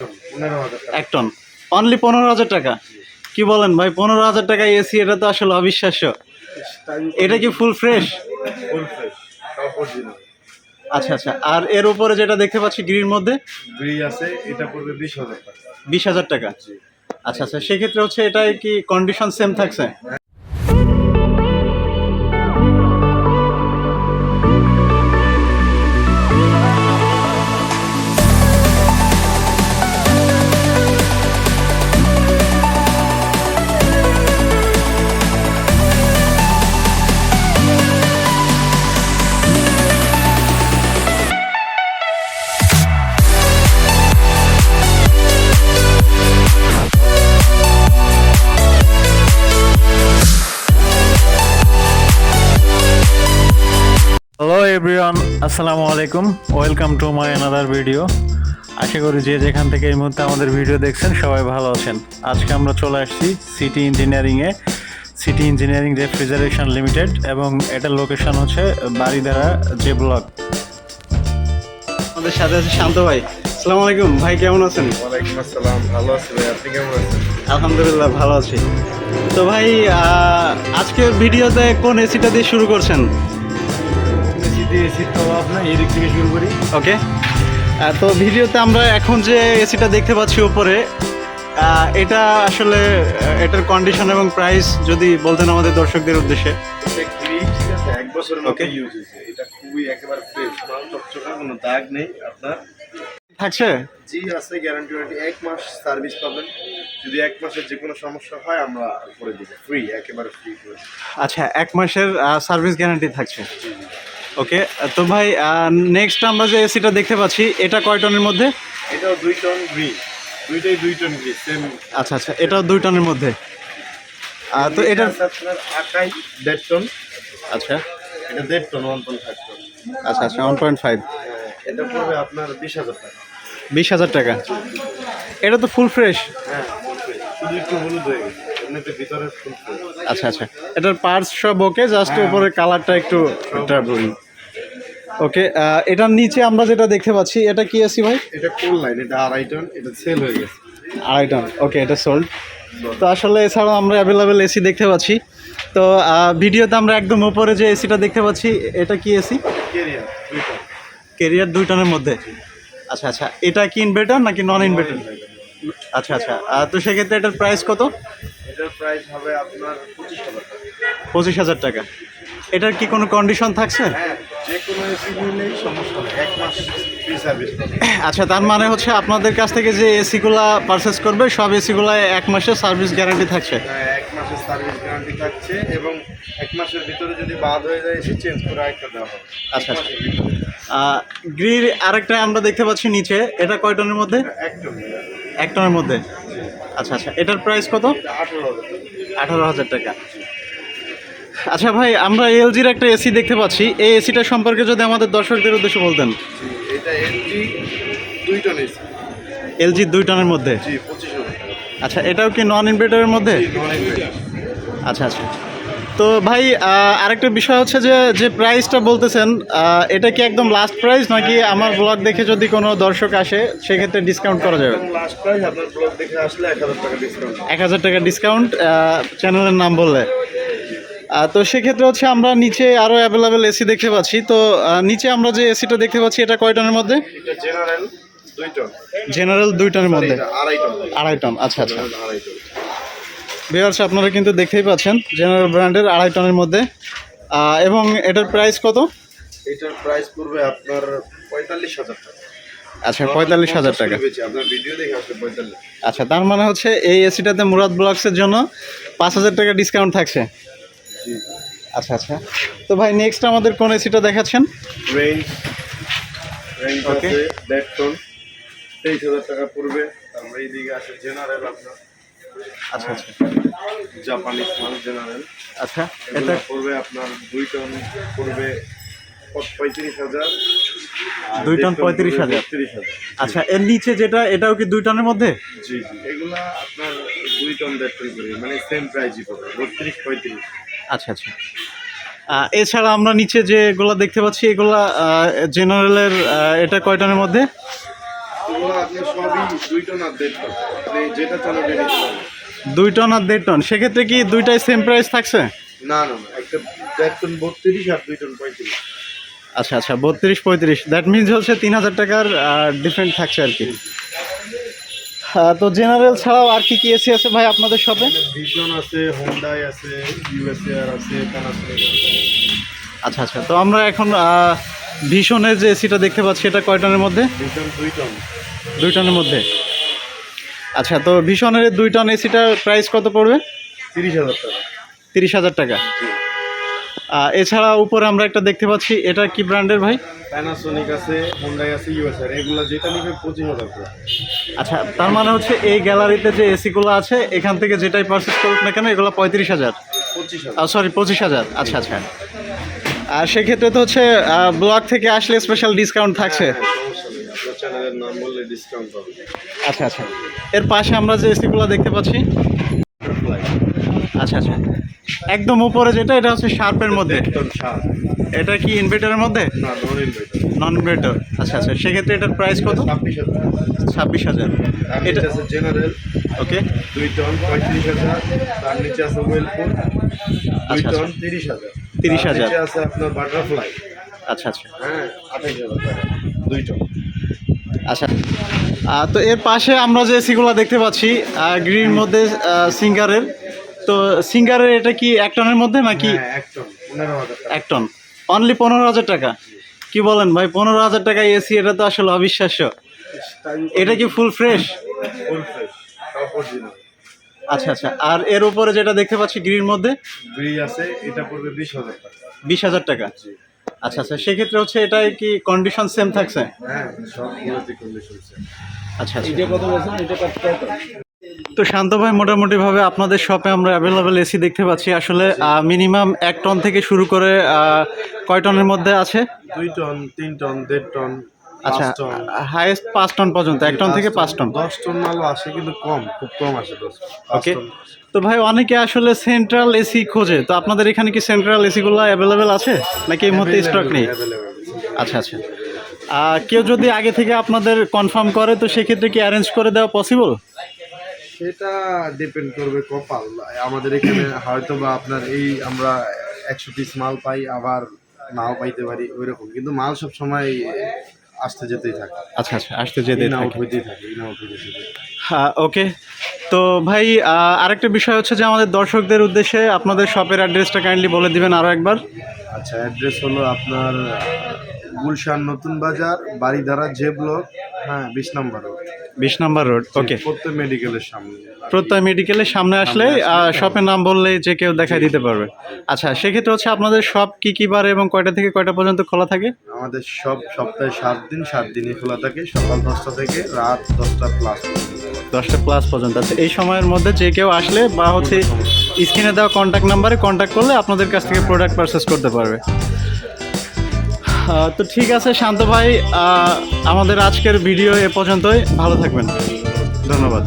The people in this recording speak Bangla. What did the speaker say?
1 টন অনলি 15,000 টাকা। কি বলেন ভাই, 15,000 টাকা এসি? এটা তো আসলে অবিশ্বাস্য। এটা কি ফুল ফ্রেশ? আচ্ছা আচ্ছা। আর এর উপরে যেটা দেখতে পাচ্ছি গ্রির মধ্যে আছে, এটা পড়বে 20,000 টাকা। 20,000 টাকা। আচ্ছা আচ্ছা, সেক্ষেত্রে হচ্ছে এটা কি কন্ডিশন সেম থাকছে? হ্যালো এভরিওয়ান, আসসালামু আলাইকুম, welcome to my another video. আশা করি যে যেখান থেকে এই মুহূর্তে আমাদের ভিডিও দেখছেন সবাই ভালো আছেন। আজকে আমরা চলে আসছি সিটি ইঞ্জিনিয়ারিংয়ে, সিটি ইঞ্জিনিয়ারিং রেফ্রিজারেশন লিমিটেড, এবং এটার লোকেশন হচ্ছে বাড়িধারা যে ব্লক। আমাদের সাথে আছে শান্ত ভাই। আসসালামু আলাইকুম ভাই, কেমন আছেন? ওয়ালাইকুম আসসালাম, ভালো আছি ভাই, আপনি কেমন আছেন? আলহামদুলিল্লাহ ভালো আছি। তো ভাই আজকের ভিডিওতে কোন এসিটা দিয়ে শুরু করছেন? এসি তো আপনার এদিক থেকে শুরু করি। ওকে, তো ভিডিওতে আমরা এখন যে এসিটা দেখতে পাচ্ছি উপরে, এটা আসলে এটার কন্ডিশন এবং প্রাইস যদি বলতেন আমাদের দর্শকদের উদ্দেশ্যে। এক বছর মতো ইউজ হয়েছে, এটা খুবই একেবারে ফ্রেশ মাল, চকচকা, কোনো দাগ নেই। আপনার থাকছে? জি আছে, গ্যারান্টি ওয়ারেন্টি, 1 মাস সার্ভিস পাবেন। যদি 1 মাসের যে কোনো সমস্যা হয় আমরা করে দিব, ফ্রি, একেবারে ফ্রি করে। আচ্ছা, 1 মাসের সার্ভিস গ্যারান্টি থাকছে। ওকে, তো ভাই নেক্সট আমরা যে এসিটা দেখতে পাচ্ছি এটা কয় টনের মধ্যে? এটাও 2 টন গ্রি, দুইটাই 2 টন গ্রি সেম। আচ্ছা আচ্ছা, এটাও 2 টনের মধ্যে। তো এটা আপনার আকাই 1.5 টন। আচ্ছা, এটা 1.5 টন, 1.5 টন। আচ্ছা আচ্ছা, 1.5। এটা পড়বে আপনার 20,000 টাকা। 20,000 টাকা। এটা তো ফুল ফ্রেশ। হ্যাঁ, শুধু একটু হলুদ হয়ে গেছে, এমনিতে ভিতরে ফুল ফ্রেশ। আচ্ছা আচ্ছা, এটার পার্টস সব ওকে, জাস্ট উপরের কালারটা একটু ট্রাবল। ওকে, এটার নিচে আমরা যেটা দেখতে পাচ্ছি এটা কি এসি ভাই? এটা কোল লাইন, এটা 2.5 টন, এটা সেল হয়ে গেছে। 2.5 টন, ওকে, এটা সোল্ড। তো আসলে এছাড়াও আমরা অ্যাভেলেবেল এসি দেখতে পাচ্ছি। তো ভিডিওতে আমরা একদম উপরে যে এসিটা দেখতে পাচ্ছি এটা কি এসি? Career 2 ton. ক্যারিয়ার 2 টনের মধ্যে। আচ্ছা আচ্ছা, এটা কি ইনভার্টার নাকি নন ইনভার্টার? আচ্ছা আচ্ছা, তো সেক্ষেত্রে এটার প্রাইস কত? এটার প্রাইস হবে আপনার 25,000 টাকা। 25,000 টাকা। এটার কি কোনো কন্ডিশন থাকছে? হ্যাঁ, যে কোনো এসি নিলেই সমস্যা নেই, 1 মাস ফ্রি সার্ভিস পাবে। আচ্ছা, তার মানে হচ্ছে আপনাদের কাছ থেকে যে এসিগুলা পারচেস করবে সব এসিগুলায় 1 মাসের সার্ভিস গ্যারান্টি থাকছে? হ্যাঁ, 1 মাসের সার্ভিস গ্যারান্টি থাকছে, এবং 1 মাসের ভিতরে যদি বাদ হয়ে যায় এসি চেঞ্জ করে আরেকটা দেওয়া হবে। আচ্ছা, গ্রিল আরেকটা আমরা দেখতে পাচ্ছি নিচে, এটা কয় টনের মধ্যে? 1 টন। 1 টনের মধ্যে। আচ্ছা আচ্ছা, এটার প্রাইস কত? 18,000 টাকা। 18,000 টাকা। আচ্ছা ভাই, আমরা এলজির একটা এসি দেখতে পাচ্ছি, এই এসিটা সম্পর্কে যদি আমাদের দর্শকদের উদ্দেশ্যে বলতেন। এটা এলজি 2 টন এসি। এলজি 2 টনের মধ্যে। জি, 25,000 টাকা। আচ্ছা, এটাও কি নন ইনভার্টারের মধ্যে? আচ্ছা আচ্ছা। তো ভাই আরেকটা বিষয় হচ্ছে যে প্রাইসটা বলতেছেন, এটা কি একদম লাস্ট প্রাইস নাকি আমার ব্লগ দেখে যদি কোনো দর্শক আসে সেক্ষেত্রে ডিসকাউন্ট করা যাবে? লাস্ট প্রাইস আপনার ব্লগ দেখে আসলে 1,000 টাকা ডিসকাউন্ট। 1,000 টাকা ডিসকাউন্ট চ্যানেলের নাম বললে। তো সেক্ষেত্রে হচ্ছে আমরা নিচে আরও অ্যাভেলেবেল এসি দেখতে পাচ্ছি। তো নিচে আমরা যে এসিটা দেখতে পাচ্ছি এটা কয় টনের মধ্যে? এটা জেনারেল 2 টন। জেনারেল 2 টনের মধ্যে। 2.5 টন। 2.5 টন, আচ্ছা আচ্ছা। 2.5 টন। ভিউয়ার্স, আপনারা কিন্তু দেখতেই পাচ্ছেন জেনারেল ব্র্যান্ডের 2.5 টনের মধ্যে। এবং এটার প্রাইস কত? এটার প্রাইস পড়বে আপনার 45,000 টাকা। আচ্ছা, 45,000 টাকা। আপনার ভিডিও দেখে আসলে 45। আচ্ছা, তার মানে হচ্ছে এই এসিটাতে মুরাদ ব্লগসের জন্য 5,000 টাকা ডিসকাউন্ট থাকছে। জি। আচ্ছা আচ্ছা। তো ভাই নেক্সট আমাদের কোন এসিটা দেখাচ্ছেন? রেঞ্জ ওকে, আছে 1.5 টন, 23,000 টাকা পড়বে। আমরা এইদিকে আসে জেনারেল আপনার। আচ্ছা আচ্ছা। জাপানিজ মাল জেনারেল। আচ্ছা, এটা এটা পড়বে আপনার 2 টন, পড়বে 35,000। 2 টন 35,000। 30,000। আচ্ছা, এর নিচে যেটা এটাও কি 2 টনের মধ্যে? জি জি, এগুলা আপনার 2 টন 1.5 টন করে, মানে সেম প্রাইসই পড়বে, 32-35। আচ্ছা আচ্ছা। এছাড়া আমরা নিচে যেগুলো দেখতে পাচ্ছি এগুলা জেনারেলের, এটা কয় টনের মধ্যে? এগুলো আপনি সবই 2 টন আর 1.5 টন, আপনি যেটা চান ওটা নিতে পারবেন। 2 টন আর 1.5 টন, সেক্ষেত্রে কি দুইটাই সেম প্রাইস থাকছে? না না না, একটা 1 টন 32 আর 2 টন 35। আচ্ছা আচ্ছা, 32-35, দ্যাট মিনস হচ্ছে 3000 টাকার ডিফারেন্ট থাকছে আর কি। তো জেনারেল ছাড়াও আর কি কি এসি আছে ভাই আপনাদের শপে? ভিশন আছে, হোন্ডাই আছে, ইউএসএআর আছে, প্যানাসোনিক আছে। আচ্ছা আচ্ছা, তো আমরা এখন ভীষণের যে এসিটা দেখতে পাচ্ছি এটা কয় টনের মধ্যে? Vision 2 ton. 2 টনের মধ্যে। আচ্ছা, তো ভীষণের 2 টন এসিটার প্রাইস কত পড়বে? 30,000 টাকা। 30,000 টাকা। এছাড়া উপরে আমরা একটা দেখতে পাচ্ছি, এটা কি ব্র্যান্ডের ভাই? প্যানাসোনিক আছে, হোন্ডাই আছে, ইউএসআর, এগুলো যেটা নিবে 25,000 টাকা। আচ্ছা, তার মানে হচ্ছে এই গ্যালারিতে যে এসিগুলো আছে এখান থেকে যেটাই পারচেস করুক না কেন এগুলো 35,000, 25,000। সরি 25,000। আচ্ছা আচ্ছা, আর সেক্ষেত্রে তো হচ্ছে ব্লগ থেকে আসলে স্পেশাল ডিসকাউন্ট থাকছে। সমস্যা নেই, আপনার চ্যানেলের নাম বললে ডিসকাউন্ট পাবেন। আচ্ছা আচ্ছা, এর পাশে আমরা যে এসিগুলো দেখতে পাচ্ছি, আচ্ছা আচ্ছা, একদম উপরে যেটা এটা হচ্ছে শার্পের মধ্যে, এটা কি ইনভার্টারের মধ্যে? না, নন ইনভার্টার। নন ইনভার্টার। আচ্ছা আচ্ছা, সেক্ষেত্রে এটার প্রাইস কত? 26,000। 26,000। এটা আছে জেনারেল, ওকে। 2 টন 35,000। তার নিচে আছে ওয়েলপুল, 2 আচ্ছা, টন 30,000। 30,000। নিচে আছে আপনার বাটারফ্লাই, আচ্ছা আচ্ছা, হ্যাঁ 28,000 টাকা 2 টন। আচ্ছা। তো এর পাশে আমরা যে এসিগুলো দেখতে পাচ্ছি গ্রিন মধ্যে সিঙ্গারের, তো সিঙ্গারের এটা কি 1 টনের মধ্যে নাকি? 1 টন 15,000 টাকা। 1 টন অনলি 15,000 টাকা? কি বলেন ভাই, 15,000 টাকা এসি? এটা তো আসলে অবিশ্বাস্য। এটা কি full fresh? Full fresh, top original. আচ্ছা আচ্ছা, আর এর উপরে যেটা দেখতে পাচ্ছি গ্রিন মধ্যে, গ্রি আছে, এটা পড়বে 20,000 টাকা। 20,000 টাকা। আচ্ছা আচ্ছা, সেক্ষেত্রে হচ্ছে এটা কি কন্ডিশন সেম থাকছে? হ্যাঁ, সবগুলোতে কন্ডিশন সেম। আচ্ছা আচ্ছা, এটা কত বলছেন? এটা কত? তো শান্ত ভাই, মোটামুটিভাবে আপনাদের শপে আমরা অ্যাভেলেবেল এসি দেখতে পাচ্ছি। আসলে মিনিমাম 1 টন থেকে শুরু করে কয় টনের মধ্যে আছে? 2 টন, 3 টন, 1.5 টন। আচ্ছা, হাইয়েস্ট 5 টন পর্যন্ত, 1 টন থেকে 5 টন। 10 টন মালও আসে, কিন্তু কম, খুব কম আসে 10 টন। ওকে। তো ভাই, অনেকে আসলে সেন্ট্রাল এসি খোঁজে, তো আপনাদের এখানে কি সেন্ট্রাল এসিগুলো অ্যাভেলেবেল আছে নাকি এই মুহূর্তে স্টক নেই? আচ্ছা আচ্ছা, কেউ যদি আগে থেকে আপনাদের কনফার্ম করে তো সেক্ষেত্রে কি অ্যারেঞ্জ করে দেওয়া পসিবল? সেটা ডিপেন্ড করবে কপাল। আমাদের এখানে হয়তো বা আপনার আমরা 100 পিস মাল পাই, আবার নাও পাইতে পারি ওইরকম, কিন্তু মাল সব সময় আসতে যেতেই থাকে। আচ্ছা আচ্ছা, আসতে যেতেই থাকে। হ্যাঁ, ওকে। তো ভাই, আরেকটা বিষয় হচ্ছে যে আমাদের দর্শকদের উদ্দেশ্যে আপনাদের শপের অ্যাড্রেসটা কাইন্ডলি বলে দিবেন আরও একবার। আচ্ছা, অ্যাড্রেস হলো আপনার গুলশান নতুন বাজার, বাড়িধারা জে ব্লক, হ্যাঁ 20 নম্বর রোড। 20 নম্বর রোড, ওকে। প্রত্যয় মেডিকেলের সামনে। প্রত্যয় মেডিকেলের সামনে আসলে শপের নাম বললেই যে কেউ দেখাই দিতে পারবে। আচ্ছা, সেক্ষেত্রে হচ্ছে আপনাদের শপ কি কি বারে এবং কয়টা থেকে কয়টা পর্যন্ত খোলা থাকে? আমাদের সব সপ্তাহে 7 দিন, 7 দিনই খোলা থাকে, সকাল 10টা থেকে রাত 10টা প্লাস। 10টা প্লাস পর্যন্ত। আচ্ছা, এই সময়ের মধ্যে যে কেউ আসলে বা হচ্ছে স্ক্রিনে দেওয়া কন্ট্যাক্ট নাম্বারে কন্ট্যাক্ট করলে আপনাদের কাছ থেকে প্রোডাক্ট পারচেস করতে পারবে। তো ঠিক আছে শান্ত ভাই, আমাদের আজকের ভিডিও এ পর্যন্তই। ভালো থাকবেন, ধন্যবাদ।